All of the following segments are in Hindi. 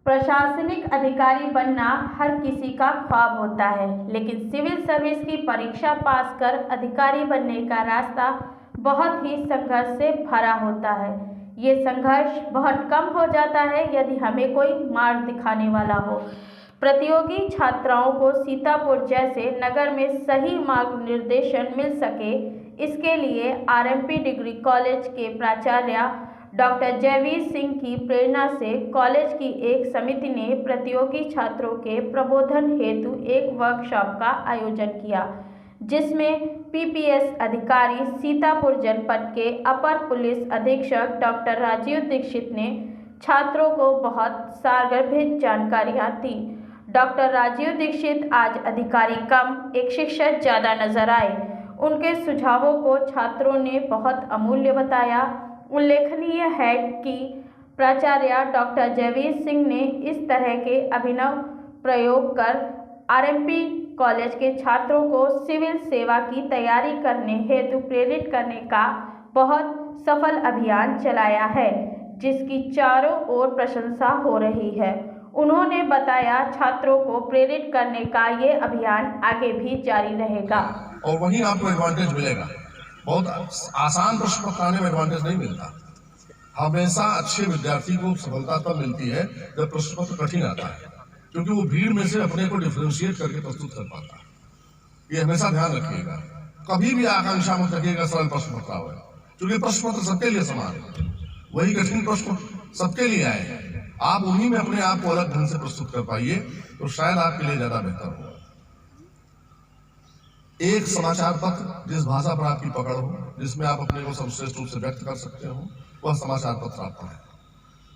प्रशासनिक अधिकारी बनना हर किसी का ख्वाब होता है, लेकिन सिविल सर्विस की परीक्षा पास कर अधिकारी बनने का रास्ता बहुत ही संघर्ष से भरा होता है। ये संघर्ष बहुत कम हो जाता है यदि हमें कोई मार्ग दिखाने वाला हो। प्रतियोगी छात्राओं को सीतापुर जैसे नगर में सही मार्ग निर्देशन मिल सके, इसके लिए आरएमपी डिग्री कॉलेज के प्राचार्य डॉक्टर जयवीर सिंह की प्रेरणा से कॉलेज की एक समिति ने प्रतियोगी छात्रों के प्रबोधन हेतु एक वर्कशॉप का आयोजन किया, जिसमें पीपीएस अधिकारी सीतापुर जनपद के अपर पुलिस अधीक्षक डॉक्टर राजीव दीक्षित ने छात्रों को बहुत सारगर्भित जानकारियां दी। डॉक्टर राजीव दीक्षित आज अधिकारी कम एक शिक्षक ज़्यादा नजर आए। उनके सुझावों को छात्रों ने बहुत अमूल्य बताया। उल्लेखनीय है कि प्राचार्य डॉक्टर जयवीर सिंह ने इस तरह के अभिनव प्रयोग कर आरएमपी कॉलेज के छात्रों को सिविल सेवा की तैयारी करने हेतु प्रेरित करने का बहुत सफल अभियान चलाया है, जिसकी चारों ओर प्रशंसा हो रही है। उन्होंने बताया, छात्रों को प्रेरित करने का ये अभियान आगे भी जारी रहेगा और वहीं आपको एडवांटेज मिलेगा। बहुत आसान प्रश्न पढ़ाने में एडवांटेज नहीं मिलता। हमेशा अच्छे विद्यार्थी को सफलता तब मिलती है जब प्रश्न पत्र कठिन आता है, क्योंकि वो भीड़ में से अपने को डिफरेंशिएट करके प्रस्तुत कर पाता है। ये हमेशा ध्यान रखिएगा। कभी भी आकांक्षा मत रखिएगा सरल प्रश्न पत्र आए, क्योंकि प्रश्न पत्र सबके लिए समान है। वही कठिन प्रश्न सबके लिए आए, आप उन्हीं में अपने आप को अलग ढंग से प्रस्तुत कर पाइए तो शायद आपके लिए ज्यादा बेहतर होगा। एक समाचार पत्र जिस भाषा पर आपकी पकड़ हो, जिसमें आप अपने को सर्वश्रेष्ठ रूप से व्यक्त कर सकते हो, वह समाचार पत्र आप पढ़ें।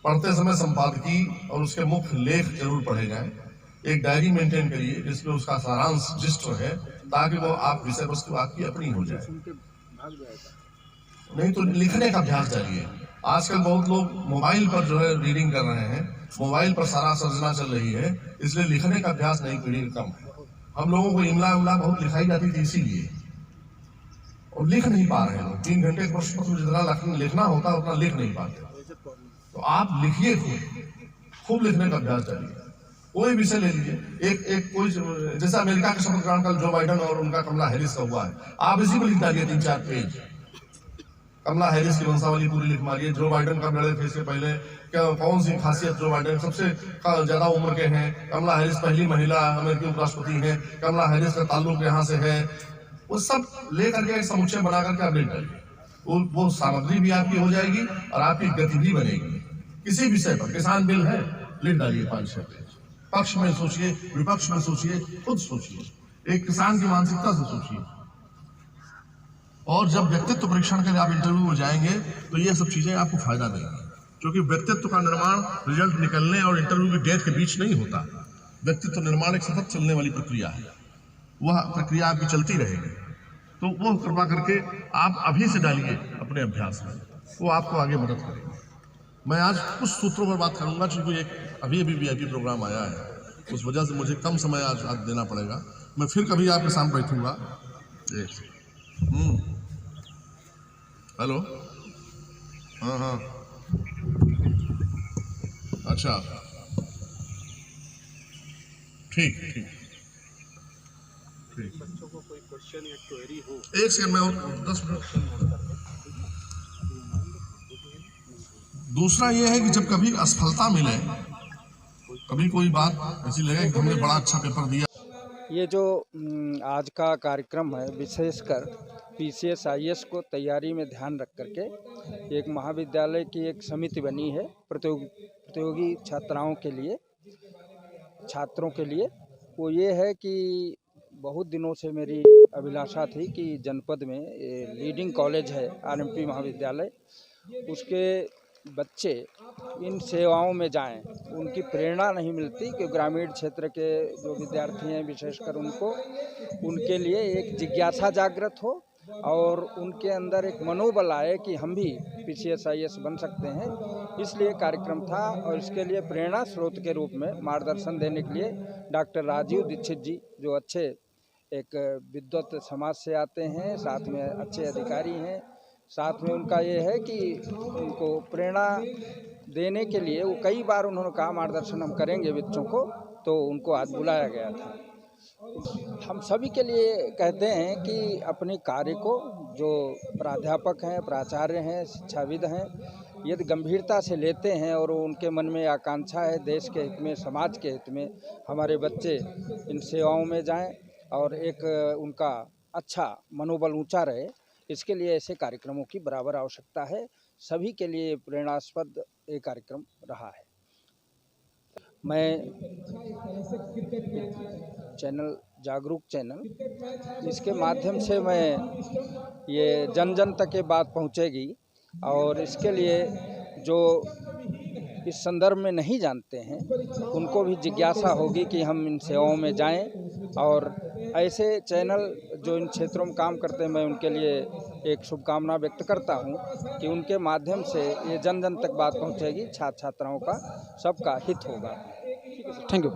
पढ़ते समय संपादकीय और उसके मुख्य लेख जरूर पढ़े जाएं। एक डायरी मेंटेन करिए जिसमें उसका सारांश रजिस्ट है, ताकि वो आप विषय वस्तु आपकी अपनी हो जाए। नहीं तो लिखने का अभ्यास डालिए। आजकल बहुत लोग मोबाइल पर जो है रीडिंग कर रहे हैं, मोबाइल पर सारा सर्जना चल रही है, इसलिए लिखने का अभ्यास नई पीढ़ी का कम है। हम लोगों को इमला उमला बहुत लिखाई जाती थी इसीलिए, और लिख नहीं पा रहे लोग। 3 घंटे के प्रश्न पत्र जितना लिखना होता है उतना लिख नहीं पाते। तो आप लिखिए, खूब लिखने का अभ्यास डालिए। कोई विषय ले लीजिए, एक कोई जैसे अमेरिका के शपथ ग्रहण जो बाइडन और उनका कमला हैरिस का हुआ है, आप इसी में लिख डालिए 3-4 पेज। कमला हैरिस की वंशावली पूरी लिख मारिए। जो बाइडन का लड़े थे इससे पहले कौन सी खासियत, जो बाइडन सबसे ज्यादा उम्र के हैं, कमला हैरिस पहली महिला अमेरिकी उपराष्ट्रपति हैं, कमला हैरिस का ताल्लुक यहाँ से है, वो सब लेकर के समुच्चय बना करके आप लिख डालिए। वो सामग्री भी आपकी हो जाएगी और आपकी गति भी बनेगी। किसी विषय पर, किसान बिल है, लिख डालिए 5-6 पेज। पक्ष में सोचिए, विपक्ष में सोचिए, खुद सोचिए, एक किसान की मानसिकता से सोचिए। और जब व्यक्तित्व परीक्षण के लिए आप इंटरव्यू में जाएंगे तो ये सब चीजें आपको फायदा देंगी, क्योंकि व्यक्तित्व का निर्माण रिजल्ट निकलने और इंटरव्यू की डेट के बीच नहीं होता। व्यक्तित्व निर्माण एक सतत चलने वाली प्रक्रिया है, वह प्रक्रिया आपकी चलती रहेगी। तो वो कृपा करके आप अभी से डालिए अपने अभ्यास में, वो आपको आगे मदद करेगा। मैं आज कुछ सूत्रों पर बात करूंगा, क्योंकि एक अभी VIP प्रोग्राम आया है, उस वजह से मुझे कम समय आज देना पड़ेगा। मैं फिर कभी आपके सामने बैठूंगा। हेलो, हाँ, अच्छा, ठीक। बच्चों को कोई क्वेश्चन या क्वेरी हो, एक सेकंड में, और 10 मिनट। दूसरा ये है कि जब कभी असफलता मिले, कभी कोई बात ऐसी लगे कि हमने बड़ा अच्छा पेपर दिया। ये जो आज का कार्यक्रम है, विशेषकर PCS IAS को तैयारी में ध्यान रख करके एक महाविद्यालय की एक समिति बनी है प्रतियोगी छात्रों के लिए। वो ये है कि बहुत दिनों से मेरी अभिलाषा थी कि जनपद में लीडिंग कॉलेज है RMP महाविद्यालय, उसके बच्चे इन सेवाओं में जाएं। उनकी प्रेरणा नहीं मिलती कि ग्रामीण क्षेत्र के जो विद्यार्थी हैं विशेषकर उनके लिए एक जिज्ञासा जागृत हो और उनके अंदर एक मनोबल आए कि हम भी PCS IAS बन सकते हैं। इसलिए कार्यक्रम था, और इसके लिए प्रेरणा स्रोत के रूप में मार्गदर्शन देने के लिए डॉक्टर राजीव दीक्षित जी, जो अच्छे एक विद्वत समाज से आते हैं, साथ में अच्छे अधिकारी हैं, साथ में उनका ये है कि उनको प्रेरणा देने के लिए वो कई बार उन्होंने कहा मार्गदर्शन हम करेंगे बच्चों को, तो उनको आज बुलाया गया था। हम सभी के लिए कहते हैं कि अपने कार्य को, जो प्राध्यापक हैं, प्राचार्य हैं, शिक्षाविद हैं, यदि गंभीरता से लेते हैं और उनके मन में आकांक्षा है देश के हित में, समाज के हित में, हमारे बच्चे इन सेवाओं में जाएं और एक उनका अच्छा मनोबल ऊंचा रहे, इसके लिए ऐसे कार्यक्रमों की बराबर आवश्यकता है। सभी के लिए प्रेरणास्पद ये कार्यक्रम रहा है। मैं चैनल जागरूक चैनल, इसके माध्यम से मैं ये जन जन तक ये बात पहुंचेगी और इसके लिए जो इस संदर्भ में नहीं जानते हैं उनको भी जिज्ञासा होगी कि हम इन सेवाओं में जाएं, और ऐसे चैनल जो इन क्षेत्रों में काम करते हैं मैं उनके लिए एक शुभकामना व्यक्त करता हूं कि उनके माध्यम से ये जन जन तक बात पहुंचेगी, छात्र छात्राओं का सबका हित होगा। Thank you.